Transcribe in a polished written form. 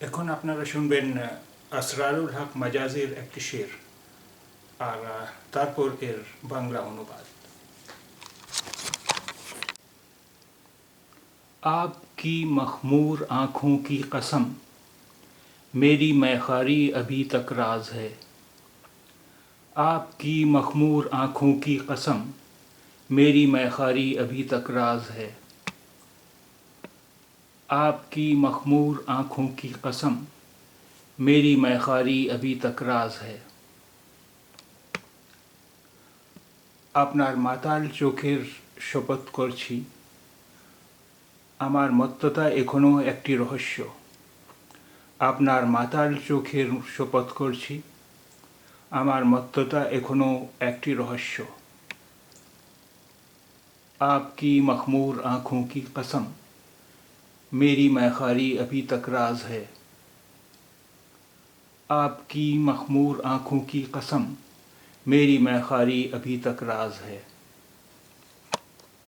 এখন আপনারা শুনবেন আসরারুল হক মাজাজির একটি শের, আর তারপর এর বাংলা অনুবাদ। आपकी मखमूर आँखों की कसम, मेरी मैखारी अभी तक राज है। आपकी मखमूर आँखों की कसम, मेरी मैखारी अभी तक राज है। आपकी मखमूर आँखों की कसम, मेरी मैखारी अभी तक राज है। আপনার মাতাল চোখের শপথ করছি, আমার মত্ততা এখনো একটি রহস্য। আপনার মাতাল চোখের শপথ করছি, আমার মত্ততা এখনো একটি রহস্য। आपकी मखमूर आँखों की कसम, मेरी मैखारी अभी तक राज है। आपकी मखमूर आँखों की कसम, मेरी मैखारी अभी तक राज है।